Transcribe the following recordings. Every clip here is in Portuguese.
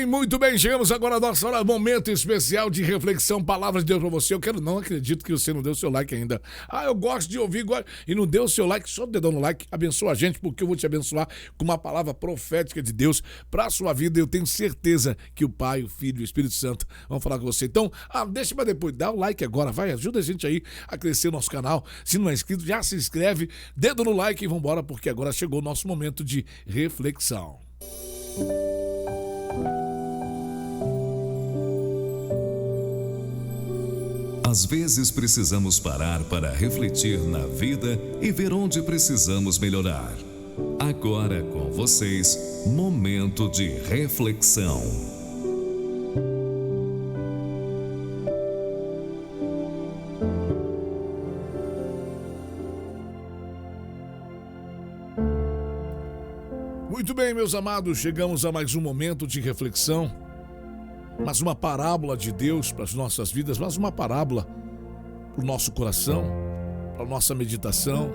muito bem. Chegamos agora à nossa hora, momento especial de reflexão, palavras de Deus pra você. Não acredito que você não deu o seu like ainda. Eu gosto de ouvir e não deu o seu like, só o dedão no like. Abençoa a gente, porque eu vou te abençoar com uma palavra profética de Deus pra sua vida. Eu tenho certeza que o Pai, o Filho e o Espírito Santo vão falar com você. Então, deixa pra depois, dá o like agora, vai, ajuda a gente aí a crescer o nosso canal. Se não é inscrito, já se inscreve, dedo no like e vambora, porque agora chegou o nosso momento de reflexão. Às vezes precisamos parar para refletir na vida e ver onde precisamos melhorar. Agora com vocês, momento de reflexão. Muito bem, meus amados, chegamos a mais um momento de reflexão. Mas uma parábola de Deus para as nossas vidas, mas uma parábola para o nosso coração, para a nossa meditação,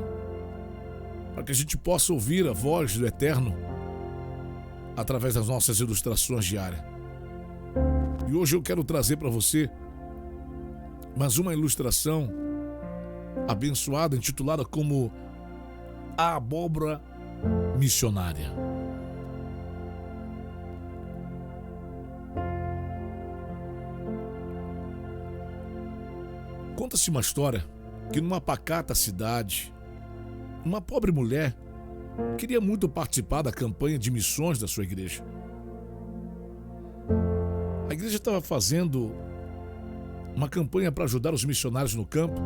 para que a gente possa ouvir a voz do Eterno através das nossas ilustrações diárias. E hoje eu quero trazer para você mais uma ilustração abençoada, intitulada como A Abóbora Missionária. Conta-se uma história que numa pacata cidade, uma pobre mulher queria muito participar da campanha de missões da sua igreja. A igreja estava fazendo uma campanha para ajudar os missionários no campo.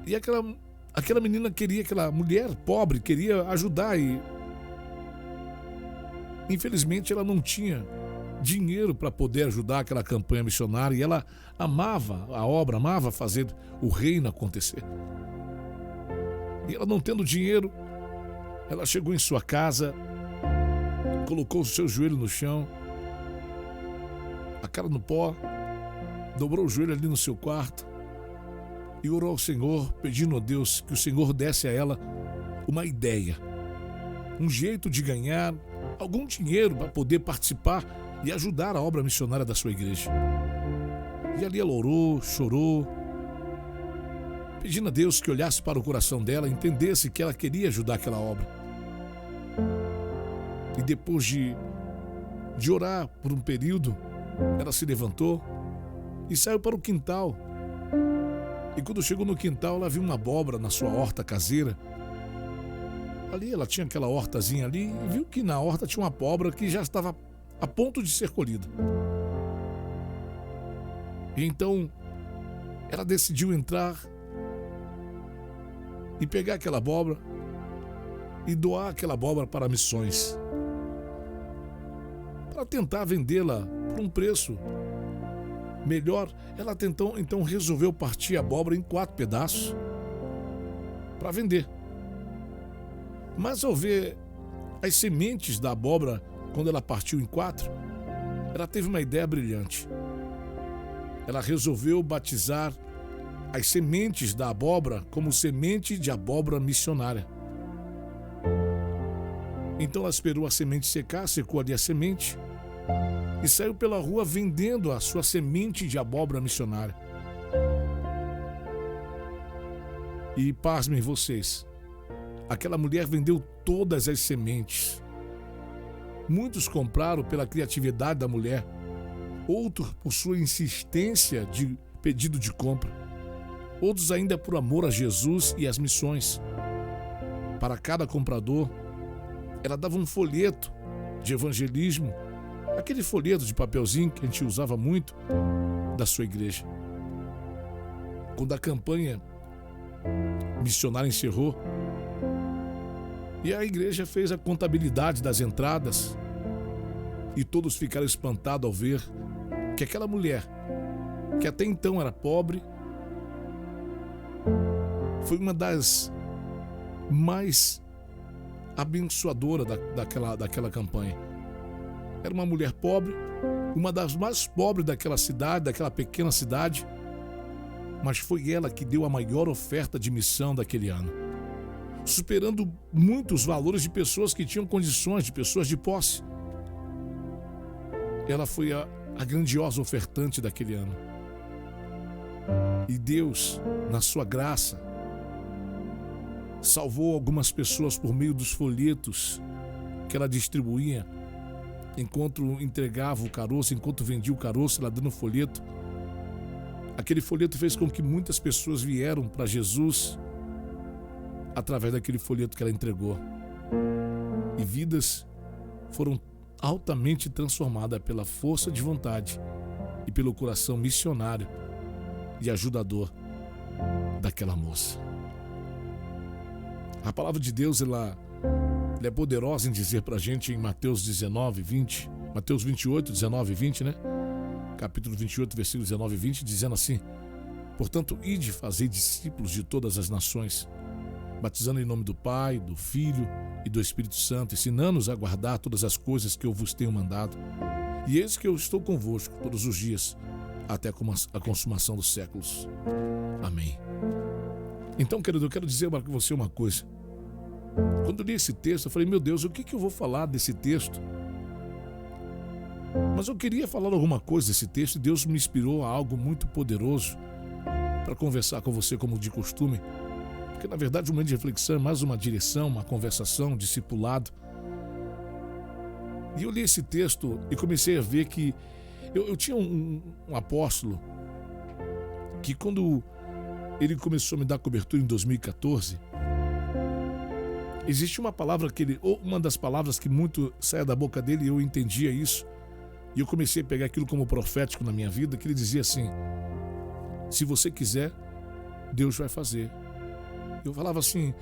E aquela menina queria, aquela mulher pobre queria ajudar e infelizmente ela não tinha dinheiro para poder ajudar aquela campanha missionária, e ela amava a obra, amava fazer o reino acontecer. E ela não tendo dinheiro, ela chegou em sua casa, colocou o seu joelho no chão, a cara no pó, dobrou o joelho ali no seu quarto e orou ao Senhor, pedindo a Deus que o Senhor desse a ela uma ideia, um jeito de ganhar algum dinheiro para poder participar e ajudar a obra missionária da sua igreja. E ali ela orou, chorou, pedindo a Deus que olhasse para o coração dela, entendesse que ela queria ajudar aquela obra. E depois de orar por um período, ela se levantou e saiu para o quintal. E quando chegou no quintal, ela viu uma abóbora na sua horta caseira. Ali ela tinha aquela hortazinha ali e viu que na horta tinha uma abóbora que já estava a ponto de ser colhida. E então ela decidiu entrar e pegar aquela abóbora e doar aquela abóbora para missões, para tentar vendê-la por um preço melhor. Ela então resolveu partir a abóbora em 4 pedaços para vender. Mas ao ver as sementes da abóbora, quando ela partiu em 4, ela teve uma ideia brilhante. Ela resolveu batizar as sementes da abóbora como semente de abóbora missionária. Então ela esperou a semente secar, secou ali a semente e saiu pela rua vendendo a sua semente de abóbora missionária. E pasmem vocês, aquela mulher vendeu todas as sementes. Muitos compraram pela criatividade da mulher, outros por sua insistência de pedido de compra, outros ainda por amor a Jesus e às missões. Para cada comprador, ela dava um folheto de evangelismo, aquele folheto de papelzinho que a gente usava muito da sua igreja. Quando a campanha missionária encerrou, e a igreja fez a contabilidade das entradas, e todos ficaram espantados ao ver que aquela mulher, que até então era pobre, foi uma das mais abençoadoras daquela campanha. Era uma mulher pobre, uma das mais pobres daquela cidade, daquela pequena cidade, mas foi ela que deu a maior oferta de missão daquele ano, superando muitos valores de pessoas que tinham condições, de pessoas de posse. ela foi a grandiosa ofertante daquele ano. E Deus, na sua graça, salvou algumas pessoas por meio dos folhetos que ela distribuía enquanto entregava o caroço, enquanto vendia o caroço, ela dando folheto. Aquele folheto fez com que muitas pessoas vieram para Jesus através daquele folheto que ela entregou. E vidas foram altamente transformadas pela força de vontade e pelo coração missionário e ajudador daquela moça. A palavra de Deus, ela é poderosa em dizer pra gente em Mateus 19, 20, Mateus 28, 19 e 20, né? Capítulo 28, versículo 19 e 20, dizendo assim: portanto, ide fazei discípulos de todas as nações, batizando em nome do Pai, do Filho e do Espírito Santo, ensinando-os a guardar todas as coisas que eu vos tenho mandado. E eis que eu estou convosco todos os dias, até a consumação dos séculos. Amém. Então, querido, eu quero dizer para você uma coisa. Quando eu li esse texto, eu falei, meu Deus, o que eu vou falar desse texto? Mas eu queria falar alguma coisa desse texto e Deus me inspirou a algo muito poderoso para conversar com você como de costume. Porque, na verdade, um momento de reflexão é mais uma direção, uma conversação, um discipulado. E eu li esse texto e comecei a ver que eu tinha um apóstolo que, quando ele começou a me dar cobertura em 2014, existe uma palavra uma das palavras que muito saia da boca dele, e eu entendia isso. E eu comecei a pegar aquilo como profético na minha vida, que ele dizia assim: se você quiser, Deus vai fazer. Eu falava assim,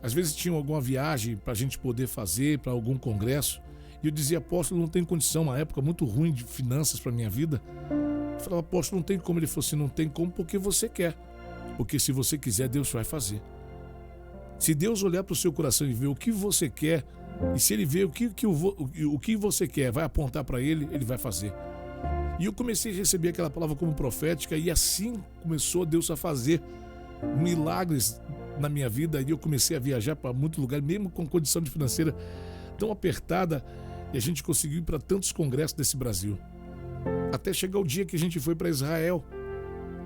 às vezes tinha alguma viagem para a gente poder fazer, para algum congresso, e eu dizia, apóstolo, não tem condição, uma época muito ruim de finanças para minha vida. Eu falava, apóstolo, não tem como. Ele falou assim, não tem como porque você quer. Porque se você quiser, Deus vai fazer. Se Deus olhar para o seu coração e ver o que você quer, e se Ele ver o que você quer, vai apontar para Ele, Ele vai fazer. E eu comecei a receber aquela palavra como profética, e assim começou Deus a fazer milagres na minha vida. E eu comecei a viajar para muitos lugares, mesmo com condição de financeira tão apertada, e a gente conseguiu ir para tantos congressos desse Brasil. Até chegar o dia que a gente foi para Israel.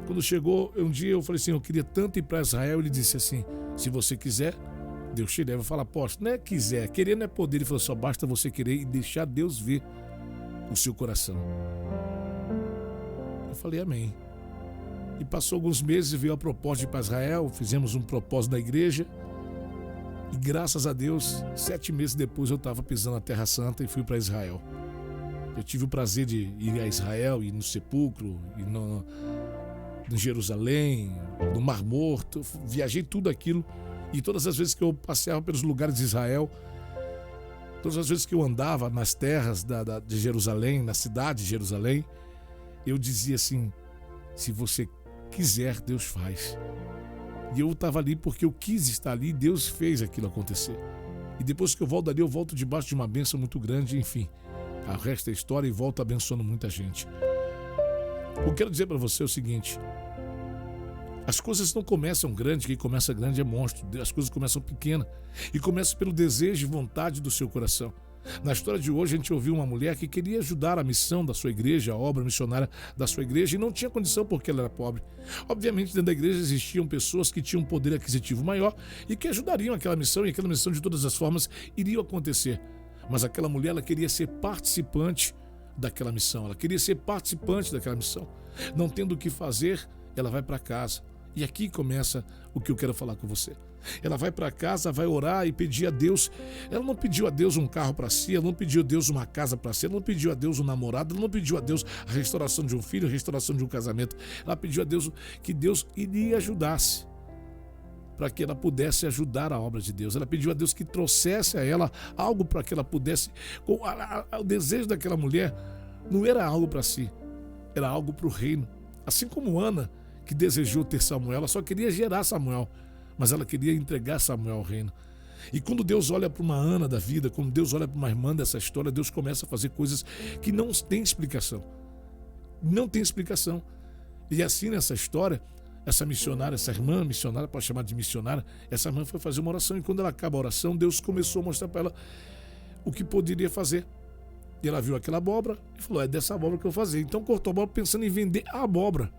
Quando chegou um dia, eu falei assim, eu queria tanto ir para Israel. Ele disse assim, se você quiser, Deus te leva. Eu falei, apóstolo, não é quiser, querer não é poder. Ele falou, só basta você querer e deixar Deus ver o seu coração. Eu falei, amém. E passou alguns meses e veio a proposta de ir para Israel. Fizemos um propósito na igreja. E graças a Deus, 7 meses depois eu estava pisando na Terra Santa e fui para Israel. Eu tive o prazer de ir a Israel, ir no sepulcro, ir em Jerusalém, no Mar Morto. Eu viajei tudo aquilo. E todas as vezes que eu passeava pelos lugares de Israel, todas as vezes que eu andava nas terras de Jerusalém, na cidade de Jerusalém, eu dizia assim, se você quiser, Deus faz. E eu estava ali porque eu quis estar ali e Deus fez aquilo acontecer. E depois que eu volto dali, eu volto debaixo de uma bênção muito grande, enfim. O resto é história e volto abençoando muita gente. Eu quero dizer para você o seguinte, as coisas não começam grande, quem começa grande é monstro. As coisas começam pequenas e começam pelo desejo e vontade do seu coração. Na história de hoje a gente ouviu uma mulher que queria ajudar a missão da sua igreja, a obra missionária da sua igreja, e não tinha condição porque ela era pobre. Obviamente dentro da igreja existiam pessoas que tinham um poder aquisitivo maior e que ajudariam aquela missão, e aquela missão de todas as formas iria acontecer. Mas aquela mulher, ela queria ser participante daquela missão, ela queria ser participante daquela missão. Não tendo o que fazer, ela vai para casa. E aqui começa o que eu quero falar com você. Ela vai para casa, vai orar e pedir a Deus. Ela não pediu a Deus um carro para si, ela não pediu a Deus uma casa para si, ela não pediu a Deus um namorado, ela não pediu a Deus a restauração de um filho, a restauração de um casamento. Ela pediu a Deus que Deus iria ajudasse, para que ela pudesse ajudar a obra de Deus. Ela pediu a Deus que trouxesse a ela algo para que ela pudesse... O desejo daquela mulher não era algo para si, era algo para o reino. Assim como Ana, que desejou ter Samuel, ela só queria gerar Samuel, mas ela queria entregar Samuel ao reino. E quando Deus olha para uma Ana da vida, quando Deus olha para uma irmã dessa história, Deus começa a fazer coisas que não tem explicação. Não tem explicação. E assim nessa história, essa missionária, essa irmã missionária, pode chamar de missionária, essa irmã foi fazer uma oração, e quando ela acaba a oração, Deus começou a mostrar para ela o que poderia fazer. E ela viu aquela abóbora e falou, é dessa abóbora que eu vou fazer. Então cortou a abóbora pensando em vender a abóbora.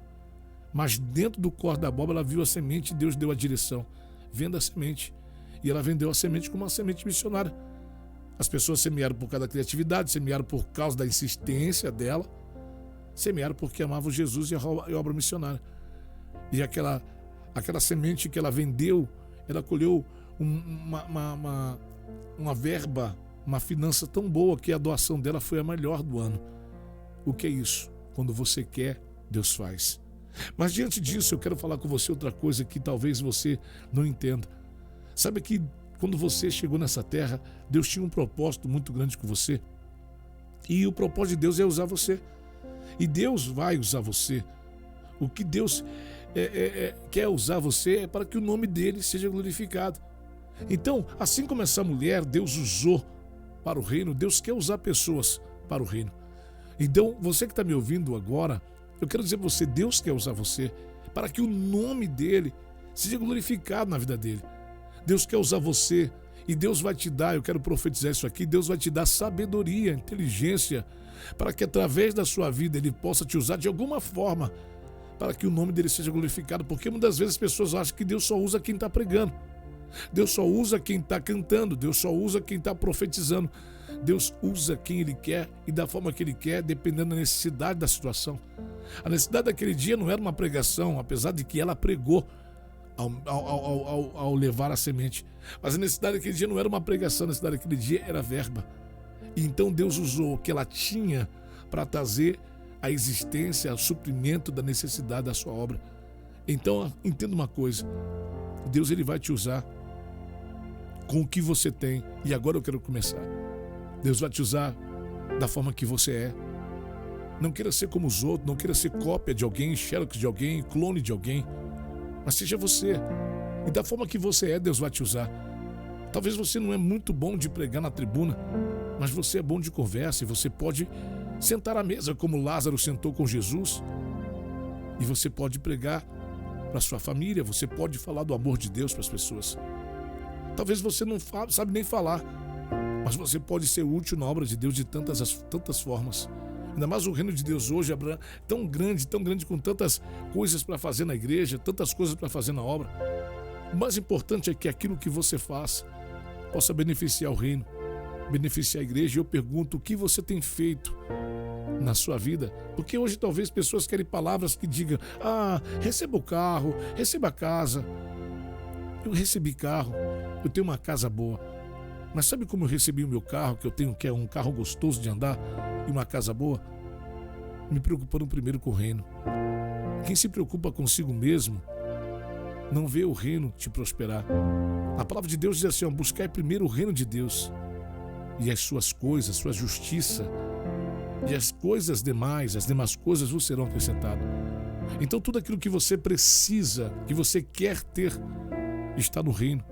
Mas dentro do corte da abóbora ela viu a semente e Deus deu a direção. Venda a semente. E ela vendeu a semente como uma semente missionária. As pessoas semearam por causa da criatividade, semearam por causa da insistência dela, semearam porque amavam Jesus e a obra missionária. E aquela semente que ela vendeu, ela colheu uma verba, uma finança tão boa que a doação dela foi a melhor do ano. O que é isso? Quando você quer, Deus faz. Mas diante disso, eu quero falar com você outra coisa que talvez você não entenda. Sabe que quando você chegou nessa terra, Deus tinha um propósito muito grande com você. E o propósito de Deus é usar você. E Deus vai usar você. O que Deus quer usar você é para que o nome dele seja glorificado. Então, assim como essa mulher, Deus usou para o reino, Deus quer usar pessoas para o reino. Então, você que está me ouvindo agora, eu quero dizer para você, Deus quer usar você para que o nome dele seja glorificado na vida dele. Deus quer usar você e Deus vai te dar, eu quero profetizar isso aqui, Deus vai te dar sabedoria, inteligência, para que através da sua vida ele possa te usar de alguma forma, para que o nome dele seja glorificado, porque muitas vezes as pessoas acham que Deus só usa quem está pregando, Deus só usa quem está cantando, Deus só usa quem está profetizando. Deus usa quem Ele quer e da forma que Ele quer, dependendo da necessidade da situação. A necessidade daquele dia não era uma pregação, apesar de que ela pregou ao levar a semente. Mas a necessidade daquele dia não era uma pregação, a necessidade daquele dia era verba. E então Deus usou o que ela tinha para trazer a existência, o suprimento da necessidade da sua obra. Então, entenda uma coisa, Deus ele vai te usar com o que você tem. E agora eu quero começar. Deus vai te usar da forma que você é. Não queira ser como os outros, não queira ser cópia de alguém, xerox de alguém, clone de alguém. Mas seja você. E da forma que você é, Deus vai te usar. Talvez você não é muito bom de pregar na tribuna, mas você é bom de conversa e você pode sentar à mesa como Lázaro sentou com Jesus. E você pode pregar para sua família, você pode falar do amor de Deus para as pessoas. Talvez você não sabe nem falar, mas você pode ser útil na obra de Deus de tantas formas. Ainda mais o reino de Deus hoje é tão grande, com tantas coisas para fazer na igreja, tantas coisas para fazer na obra. O mais importante é que aquilo que você faça possa beneficiar o reino, beneficiar a igreja. E eu pergunto, o que você tem feito na sua vida? Porque hoje talvez pessoas querem palavras que digam, receba o carro, receba a casa. Eu recebi carro, eu tenho uma casa boa. Mas sabe como eu recebi o meu carro, que eu tenho, que é um carro gostoso de andar e uma casa boa? Me preocupando primeiro com o reino. Quem se preocupa consigo mesmo não vê o reino te prosperar. A palavra de Deus diz assim, buscai primeiro o reino de Deus e as suas coisas, sua justiça, e as coisas demais, as demais coisas vos serão acrescentadas. Então tudo aquilo que você precisa, que você quer ter, está no reino,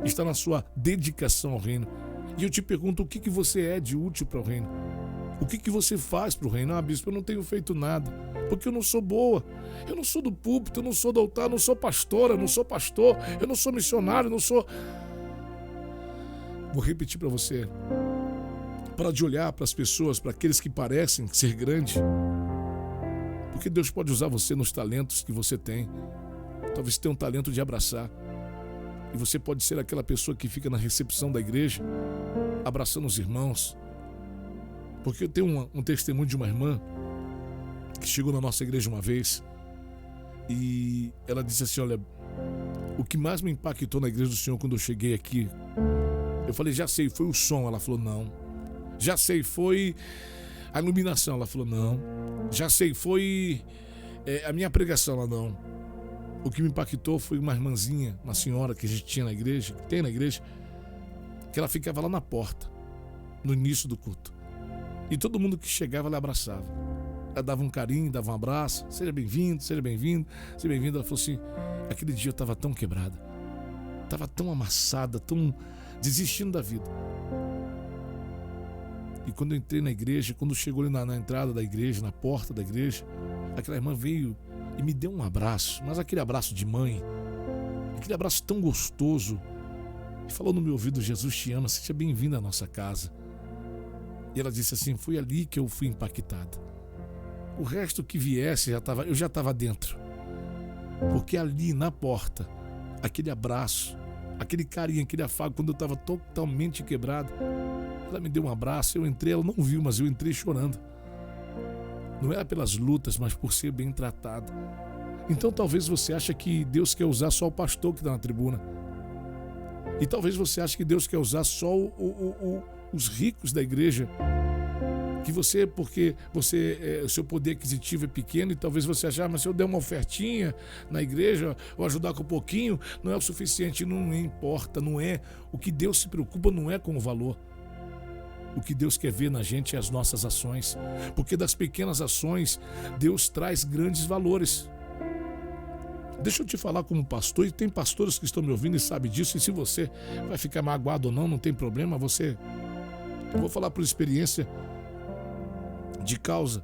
está na sua dedicação ao reino. E eu te pergunto, o que você é de útil para o reino? O que você faz para o reino? Bispo, eu não tenho feito nada, porque eu não sou boa, eu não sou do púlpito, eu não sou do altar, eu não sou pastora, eu não sou pastor, eu não sou missionário, eu não sou... Vou repetir para você, para de olhar para as pessoas, para aqueles que parecem ser grandes, porque Deus pode usar você nos talentos que você tem. Talvez tenha um talento de abraçar, e você pode ser aquela pessoa que fica na recepção da igreja, abraçando os irmãos. Porque eu tenho um testemunho de uma irmã que chegou na nossa igreja uma vez e ela disse assim, olha, o que mais me impactou na igreja do Senhor quando eu cheguei aqui, eu falei, já sei, foi o som. Ela falou, não. Já sei, foi a iluminação. Ela falou, não. Já sei, foi a minha pregação. Ela, não. O que me impactou foi uma irmãzinha, uma senhora que a gente tinha na igreja, que tem na igreja, que ela ficava lá na porta, no início do culto. E todo mundo que chegava, ela abraçava. Ela dava um carinho, dava um abraço. Seja bem-vindo, seja bem-vindo, seja bem-vindo. Ela falou assim, aquele dia eu estava tão quebrada, estava tão amassada, tão desistindo da vida. E quando eu entrei na igreja, quando chegou ali na entrada da igreja, na porta da igreja, aquela irmã veio e me deu um abraço, mas aquele abraço de mãe, aquele abraço tão gostoso, e falou no meu ouvido, Jesus te ama, seja bem-vindo à nossa casa. E ela disse assim: foi ali que eu fui impactada. O resto que viesse, eu já estava dentro. Porque ali na porta, aquele abraço, aquele carinho, aquele afago, quando eu estava totalmente quebrado, ela me deu um abraço, eu entrei, ela não viu, mas eu entrei chorando. Não era pelas lutas, mas por ser bem tratado. Então talvez você ache que Deus quer usar só o pastor que está na tribuna. E talvez você ache que Deus quer usar só os ricos da igreja. Que você, porque o seu poder aquisitivo é pequeno, e talvez você ache, mas se eu der uma ofertinha na igreja, ou ajudar com um pouquinho, não é o suficiente. Não importa, não é. O que Deus se preocupa não é com o valor. O que Deus quer ver na gente é as nossas ações. Porque das pequenas ações, Deus traz grandes valores. Deixa eu te falar como pastor, e tem pastores que estão me ouvindo e sabem disso, e se você vai ficar magoado ou não tem problema, eu vou falar por experiência de causa.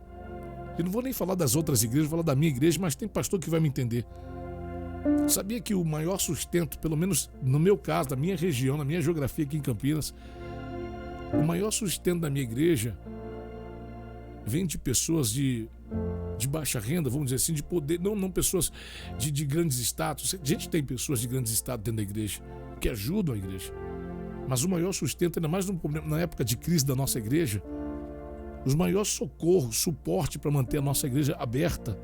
Eu não vou nem falar das outras igrejas, vou falar da minha igreja, mas tem pastor que vai me entender. Sabia que o maior sustento, pelo menos no meu caso, da minha região, na minha geografia aqui em Campinas, o maior sustento da minha igreja vem de pessoas de baixa renda, vamos dizer assim, de poder, não pessoas de grandes status. A gente tem pessoas de grandes status dentro da igreja, que ajudam a igreja. Mas o maior sustento, ainda mais na época de crise da nossa igreja, os maiores socorros, suporte para manter a nossa igreja aberta,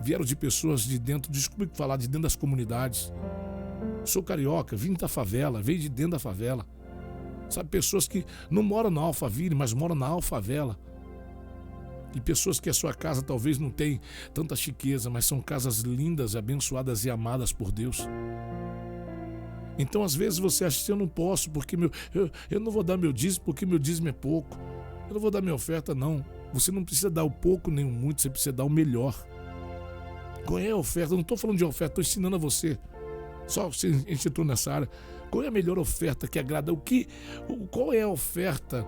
vieram de pessoas de dentro, desculpe falar, de dentro das comunidades. Sou carioca, vim da favela, veio de dentro da favela. Sabe, pessoas que não moram na Alphaville, mas moram na Alfavela. E pessoas que a sua casa talvez não tem tanta chiqueza, mas são casas lindas, abençoadas e amadas por Deus. Então às vezes você acha que eu não posso, porque eu não vou dar meu dízimo, porque meu dízimo é pouco. Eu não vou dar minha oferta, não. Você não precisa dar o pouco nem o muito, você precisa dar o melhor. Qual é a oferta? Eu não estou falando de oferta, estou ensinando a você. Só você entrou nessa área. Qual é a melhor oferta que agrada? Qual é a oferta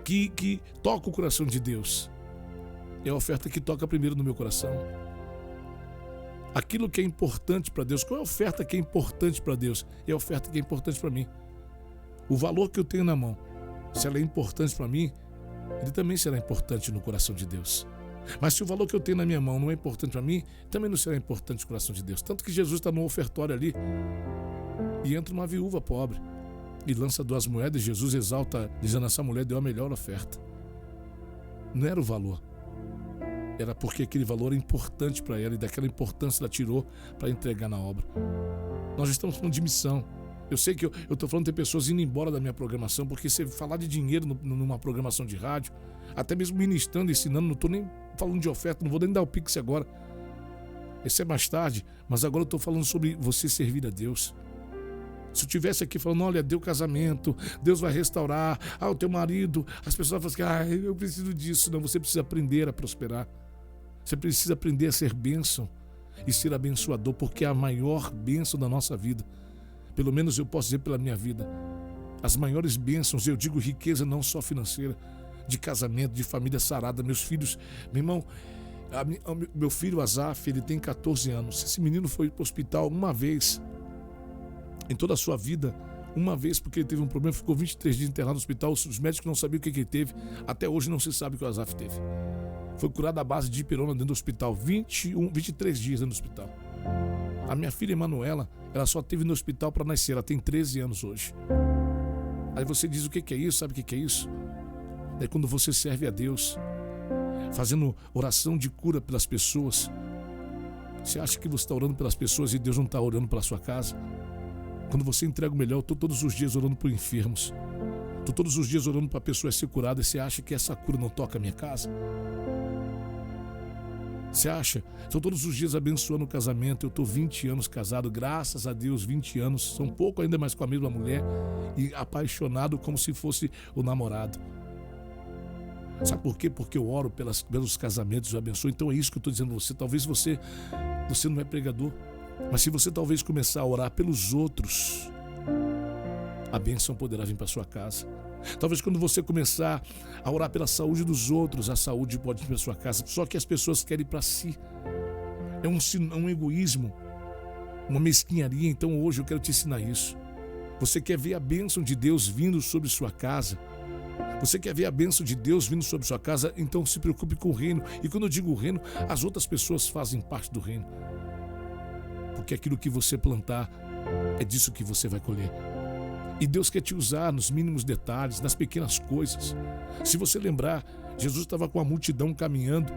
que toca o coração de Deus? É a oferta que toca primeiro no meu coração. Aquilo que é importante para Deus. Qual é a oferta que é importante para Deus? É a oferta que é importante para mim. O valor que eu tenho na mão, se ela é importante para mim, ele também será importante no coração de Deus. Mas se o valor que eu tenho na minha mão não é importante para mim, também não será importante no coração de Deus. Tanto que Jesus está no ofertório ali e entra uma viúva pobre e lança 2 moedas. Jesus exalta, dizendo: essa mulher deu a melhor oferta. Não era o valor, era porque aquele valor é importante para ela, e daquela importância ela tirou para entregar na obra. Nós estamos falando de missão. Eu sei que eu estou falando de ter pessoas indo embora da minha programação, porque se falar de dinheiro numa programação de rádio, até mesmo ministrando, ensinando, não estou nem falando de oferta, não vou nem dar o pix agora. Isso é mais tarde, mas agora eu estou falando sobre você servir a Deus. Se eu estivesse aqui falando: olha, deu casamento, Deus vai restaurar, o teu marido, as pessoas falam assim: eu preciso disso. Não, você precisa aprender a prosperar. Você precisa aprender a ser bênção e ser abençoador, porque é a maior bênção da nossa vida. Pelo menos eu posso dizer pela minha vida. As maiores bênçãos, eu digo riqueza não só financeira, de casamento, de família sarada, meus filhos. Meu irmão, meu filho Azaf, ele tem 14 anos. Esse menino foi para o hospital uma vez em toda a sua vida, uma vez, porque ele teve um problema, ficou 23 dias internado no hospital. Os médicos não sabiam o que ele teve. Até hoje não se sabe o que o Azaf teve. Foi curado à base de dipirona dentro do hospital, 23 dias dentro do hospital. A minha filha Emanuela, ela só teve no hospital para nascer, ela tem 13 anos hoje. Aí você diz: o que é isso? Sabe o que é isso? É quando você serve a Deus, fazendo oração de cura pelas pessoas. Você acha que você está orando pelas pessoas e Deus não está orando pela sua casa? Quando você entrega o melhor, eu estou todos os dias orando por enfermos. Estou todos os dias orando para pessoas ser curadas. E você acha que essa cura não toca a minha casa? Você acha? Estou todos os dias abençoando o casamento. Eu estou 20 anos casado, graças a Deus, 20 anos. São pouco ainda, mais com a mesma mulher. E apaixonado como se fosse o namorado. Sabe por quê? Porque eu oro pelos casamentos, eu abençoo. Então é isso que eu estou dizendo a você. Talvez você não é pregador, mas se você talvez começar a orar pelos outros, a bênção poderá vir para sua casa. Talvez quando você começar a orar pela saúde dos outros, a saúde pode vir para sua casa. Só que as pessoas querem para si. É um egoísmo, uma mesquinharia. Então hoje eu quero te ensinar isso. Você quer ver a bênção de Deus vindo sobre sua casa? Você quer ver a bênção de Deus vindo sobre sua casa? Então se preocupe com o reino. E quando eu digo o reino, as outras pessoas fazem parte do reino. Porque aquilo que você plantar, é disso que você vai colher. E Deus quer te usar nos mínimos detalhes, nas pequenas coisas. Se você lembrar, Jesus estava com a multidão caminhando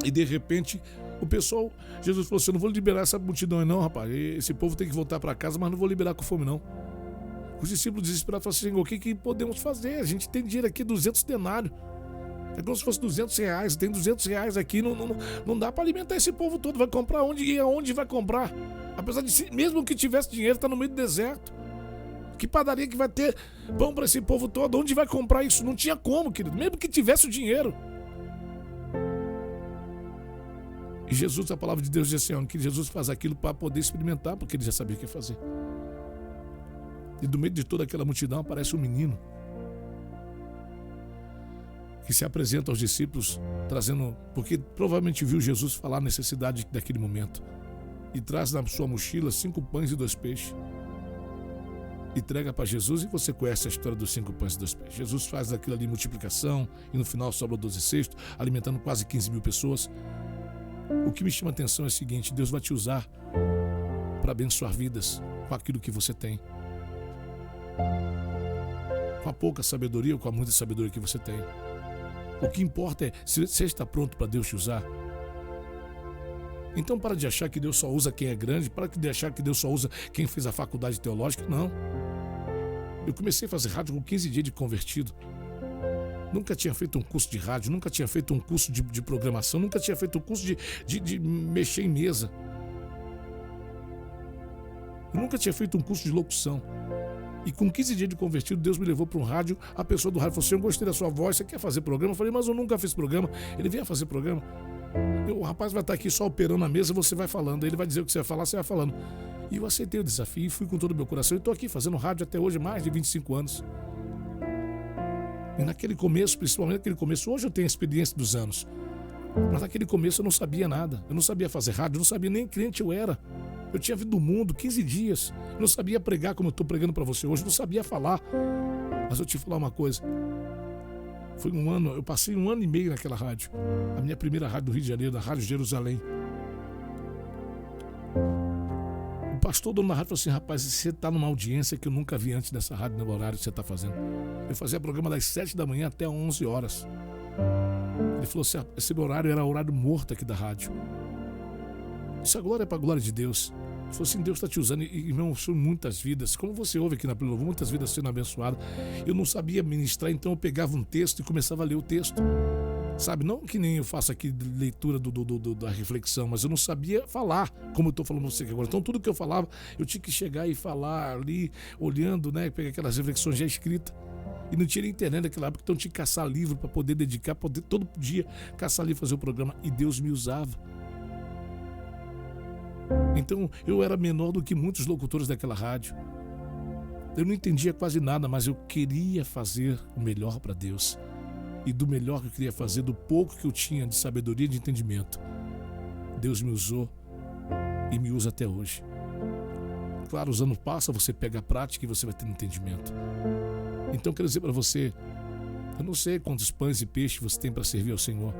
e de repente o pessoal, Jesus falou assim: eu não vou liberar essa multidão aí não, rapaz. Esse povo tem que voltar para casa, mas não vou liberar com fome não. Os discípulos desesperados falaram assim: Senhor, o que podemos fazer? A gente tem dinheiro aqui, 200 denários. É como se fosse 200 reais. Tem 200 reais aqui, não dá para alimentar esse povo todo. Vai comprar onde e aonde vai comprar? Apesar de, mesmo que tivesse dinheiro, está no meio do deserto. Que padaria que vai ter pão para esse povo todo? Onde vai comprar isso? Não tinha como, querido, mesmo que tivesse o dinheiro. E Jesus, a palavra de Deus diz assim, que Jesus faz aquilo para poder experimentar, porque ele já sabia o que fazer. E do meio de toda aquela multidão aparece um menino que se apresenta aos discípulos, trazendo, porque provavelmente viu Jesus falar a necessidade daquele momento, e traz na sua mochila 5 pães e 2 peixes. Entrega para Jesus, e você conhece a história dos 5 pães e 2 peixes. Jesus faz aquilo ali, multiplicação, e no final sobra 12 cestos, alimentando quase 15 mil pessoas. O que me chama a atenção é o seguinte: Deus vai te usar para abençoar vidas com aquilo que você tem. Com a pouca sabedoria ou com a muita sabedoria que você tem. O que importa é se você está pronto para Deus te usar. Então para de achar que Deus só usa quem é grande, para de achar que Deus só usa quem fez a faculdade teológica, não. Eu comecei a fazer rádio com 15 dias de convertido. Nunca tinha feito um curso de rádio, nunca tinha feito um curso de programação, nunca tinha feito um curso de mexer em mesa. Eu nunca tinha feito um curso de locução. E com 15 dias de convertido, Deus me levou para um rádio. A pessoa do rádio falou assim: eu gostei da sua voz, você quer fazer programa? Eu falei: mas eu nunca fiz programa. Ele veio fazer programa. O rapaz vai estar aqui só operando a mesa, você vai falando. Ele vai dizer o que você vai falar, você vai falando. E eu aceitei o desafio e fui com todo o meu coração. E estou aqui fazendo rádio até hoje, mais de 25 anos. E naquele começo, principalmente naquele começo, hoje eu tenho a experiência dos anos. Mas naquele começo eu não sabia nada. Eu não sabia fazer rádio, eu não sabia nem crente eu era. Eu tinha vindo do mundo 15 dias. Eu não sabia pregar como eu estou pregando para você hoje. Eu não sabia falar. Mas eu te falar uma coisa. Foi um ano, eu passei 1 ano e meio naquela rádio. A minha primeira rádio do Rio de Janeiro, da Rádio Jerusalém. O pastor dono da rádio falou assim: rapaz, você está numa audiência que eu nunca vi antes dessa rádio, no horário que você está fazendo. Eu fazia programa das 7 da manhã até 11 horas. Ele falou assim: esse horário era o horário morto aqui da rádio. Isso agora é para a glória de Deus. Ele falou assim: Deus está te usando, e irmão, são muitas vidas. Como você ouve aqui na Pílula, muitas vidas sendo abençoadas. Eu não sabia ministrar, então eu pegava um texto e começava a ler o texto. Sabe, não que nem eu faço aqui leitura da reflexão, mas eu não sabia falar como eu estou falando para você aqui agora. Então tudo que eu falava, eu tinha que chegar e falar ali, olhando, né, pegar aquelas reflexões já escritas. E não tinha internet naquela época, então eu tinha que caçar livro para poder dedicar, poder todo dia caçar livro, fazer o programa. E Deus me usava. Então eu era menor do que muitos locutores daquela rádio. Eu não entendia quase nada, mas eu queria fazer o melhor para Deus. E do melhor que eu queria fazer, do pouco que eu tinha de sabedoria e de entendimento, Deus me usou e me usa até hoje. Claro, os anos passam, você pega a prática e você vai ter entendimento. Então eu quero dizer para você, eu não sei quantos pães e peixes você tem para servir ao Senhor.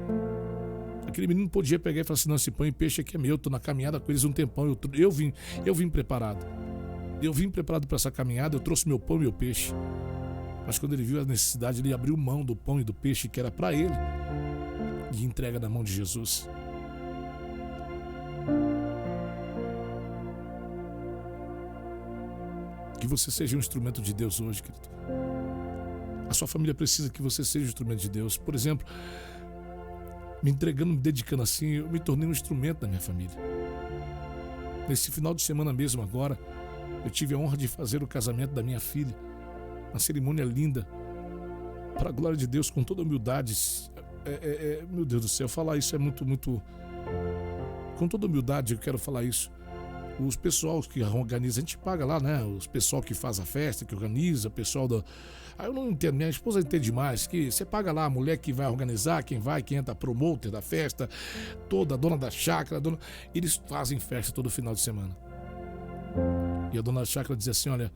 Aquele menino podia pegar e falar assim: não, esse pão e peixe aqui é meu, estou na caminhada com eles um tempão, eu vim preparado. Eu vim preparado para essa caminhada, eu trouxe meu pão e meu peixe. Mas quando ele viu a necessidade, ele abriu mão do pão e do peixe que era para ele e entrega na mão de Jesus. Que você seja um instrumento de Deus hoje, querido. A sua família precisa que você seja um instrumento de Deus. Por exemplo, me entregando, me dedicando assim, eu me tornei um instrumento da minha família. Nesse final de semana mesmo agora, eu tive a honra de fazer o casamento da minha filha. Uma cerimônia linda, para a glória de Deus, com toda humildade. Meu Deus do céu, falar isso é muito, muito... Com toda humildade eu quero falar isso. Os pessoal que organiza, a gente paga lá, né? Os pessoal que faz a festa, que organiza, o pessoal da... Aí eu não entendo, minha esposa entende mais, que você paga lá a mulher que vai organizar, quem entra, promoter da festa, toda, a dona da chácara, eles fazem festa todo final de semana. E a dona da chácara diz assim: olha,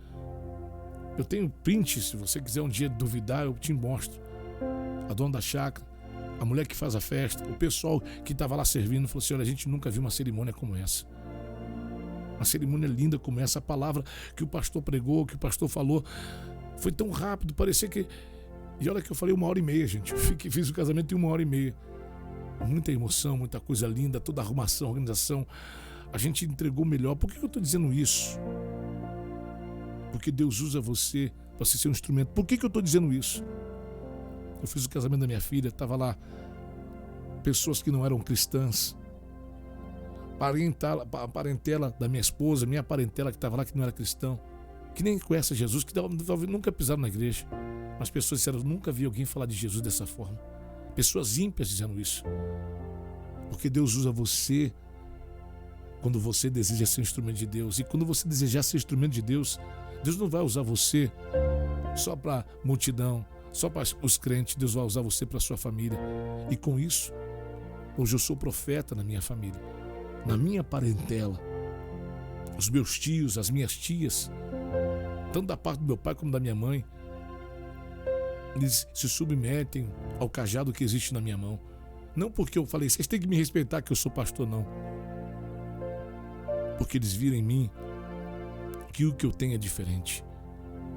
Eu tenho print, se você quiser um dia duvidar, eu te mostro. A dona da chácara, a mulher que faz a festa, o pessoal que estava lá servindo, falou assim: olha, a gente nunca viu uma cerimônia como essa. Uma cerimônia linda como essa. A palavra que o pastor pregou, que o pastor falou, foi tão rápido, parecia que... E olha que eu falei 1h30, gente. Eu fiz o casamento em 1h30. Muita emoção, muita coisa linda, toda a arrumação, organização. A gente entregou melhor. Por que eu estou dizendo isso? Porque Deus usa você para ser um instrumento. Por que eu estou dizendo isso? Eu fiz o casamento da minha filha, estava lá pessoas que não eram cristãs, a parentela da minha esposa, minha parentela que estava lá que não era cristão, que nem conhece Jesus, que talvez nunca pisaram na igreja, mas pessoas disseram: nunca vi alguém falar de Jesus dessa forma. Pessoas ímpias dizendo isso. Porque Deus usa você quando você deseja ser um instrumento de Deus. E quando você desejar ser instrumento de Deus, Deus não vai usar você só para multidão, só para os crentes. Deus vai usar você para a sua família. E com isso, hoje eu sou profeta na minha família, na minha parentela. Os meus tios, as minhas tias, tanto da parte do meu pai como da minha mãe, eles se submetem ao cajado que existe na minha mão. Não porque eu falei: vocês têm que me respeitar que eu sou pastor, não. Porque eles viram em mim que o que eu tenho é diferente.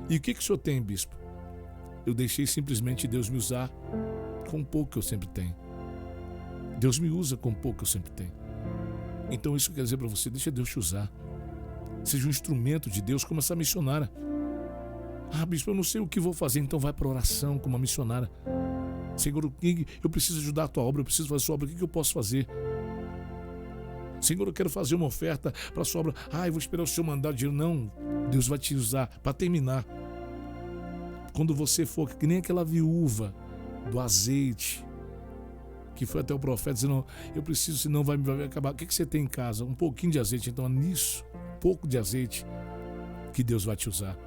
E o que o senhor tem, bispo? Eu deixei simplesmente Deus me usar com o pouco que eu sempre tenho. Deus me usa com o pouco que eu sempre tenho. Então isso quer dizer para você: deixa Deus te usar. Seja um instrumento de Deus como essa missionária. Ah, bispo, eu não sei o que vou fazer. Então vai para a oração como uma missionária. Senhor, eu preciso ajudar a tua obra, eu preciso fazer a sua obra, o que eu posso fazer? Senhor, eu quero fazer uma oferta para a sua obra. Ah, eu vou esperar o Senhor mandar dinheiro. Não, Deus vai te usar. Para terminar, quando você for que nem aquela viúva do azeite, que foi até o profeta dizendo: eu preciso, senão vai acabar. O que você tem em casa? Um pouquinho de azeite. Então é nisso, pouco de azeite, que Deus vai te usar.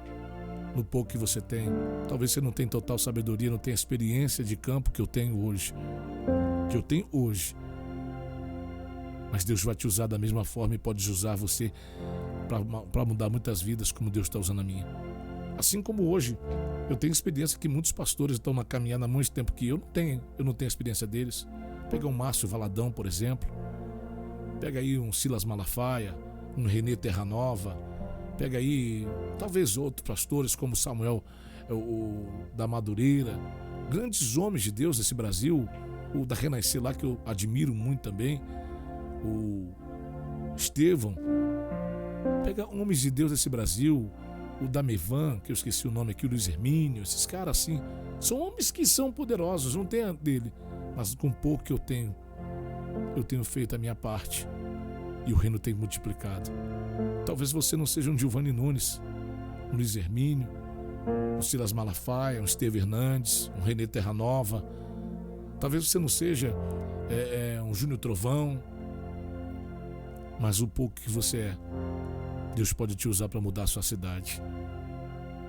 No pouco que você tem. Talvez você não tenha total sabedoria, não tenha experiência de campo que eu tenho hoje. Mas Deus vai te usar da mesma forma e pode usar você para mudar muitas vidas, como Deus está usando a minha. Assim como hoje, eu tenho experiência que muitos pastores estão na caminhada há muito tempo que eu não tenho a experiência deles. Pega um Márcio Valadão, por exemplo. Pega aí um Silas Malafaia, um Renê Terranova. Pega aí, talvez outros pastores como Samuel o da Madureira. Grandes homens de Deus desse Brasil. O da Renascer lá, que eu admiro muito também. O Estevão. Pega homens de Deus desse Brasil. O da Mevan, que eu esqueci o nome aqui, o Luiz Hermínio. Esses caras assim, são homens que são poderosos, não tem a dele. Mas com pouco que eu tenho feito a minha parte. E o reino tem multiplicado. Talvez você não seja um Giovanni Nunes, um Luiz Hermínio, um Silas Malafaia, um Estevão Hernandes, um Renê Terranova. Talvez você não seja um Júnior Trovão. Mas o pouco que você é, Deus pode te usar para mudar a sua cidade.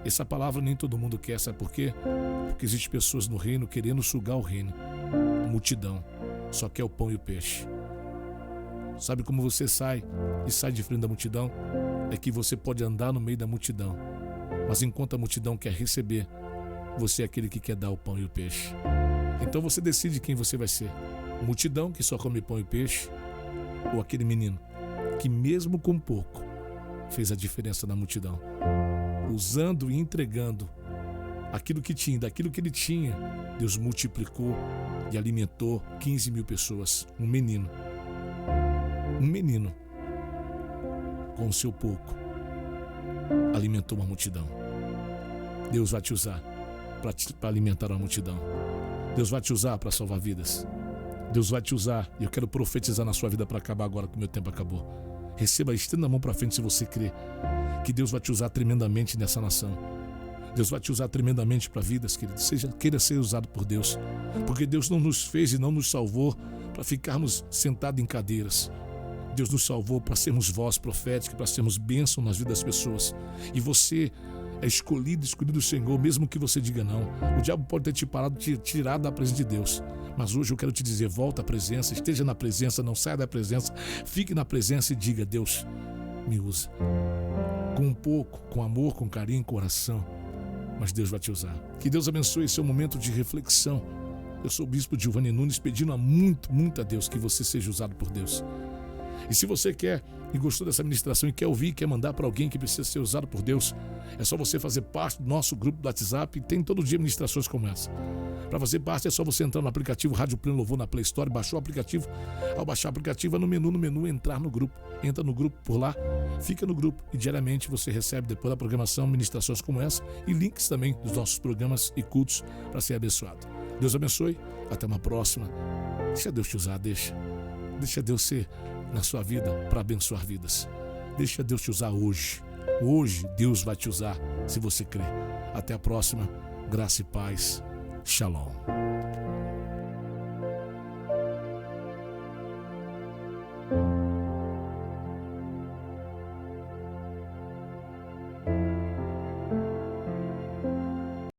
Essa palavra nem todo mundo quer, sabe por quê? Porque existem pessoas no reino querendo sugar o reino. Multidão só quer o pão e o peixe. Sabe como você sai de frente da multidão? É que você pode andar no meio da multidão, mas enquanto a multidão quer receber, você é aquele que quer dar o pão e o peixe. Então você decide quem você vai ser: multidão que só come pão e peixe, ou aquele menino que mesmo com pouco fez a diferença na multidão, usando e entregando aquilo que tinha, daquilo que ele tinha, Deus multiplicou e alimentou 15 mil pessoas. Um menino, com o seu pouco, alimentou uma multidão. Deus vai te usar para alimentar uma multidão. Deus vai te usar para salvar vidas. Deus vai te usar, e eu quero profetizar na sua vida para acabar agora que o meu tempo acabou. Receba, estenda a mão para frente se você crê que Deus vai te usar tremendamente nessa nação. Deus vai te usar tremendamente para vidas, querido. Queira ser usado por Deus, porque Deus não nos fez e não nos salvou para ficarmos sentados em cadeiras. Deus nos salvou para sermos voz profética, para sermos bênção nas vidas das pessoas. E você é escolhido do Senhor, mesmo que você diga não. O diabo pode ter te parado, te tirado da presença de Deus. Mas hoje eu quero te dizer: volta à presença, esteja na presença, não saia da presença, fique na presença e diga: Deus, me usa. Com um pouco, com amor, com carinho, com oração. mas Deus vai te usar. Que Deus abençoe esse seu momento de reflexão. Eu sou o bispo Giovanni Nunes, pedindo muito a Deus que você seja usado por Deus. E se você quer e gostou dessa ministração e quer ouvir, quer mandar para alguém que precisa ser usado por Deus, é só você fazer parte do nosso grupo do WhatsApp, e tem todo dia ministrações como essa. Para fazer parte é só você entrar no aplicativo Rádio Pleno Louvor na Play Store, baixar o aplicativo. Ao baixar o aplicativo, é no menu, entrar no grupo. Entra no grupo por lá, fica no grupo e diariamente você recebe, depois da programação, ministrações como essa e links também dos nossos programas e cultos para ser abençoado. Deus abençoe, até uma próxima. Deixa Deus te usar, deixa Deus ser na sua vida para abençoar vidas. Deixa Deus te usar hoje. Hoje Deus vai te usar se você crer. Até a próxima. Graça e paz. Shalom.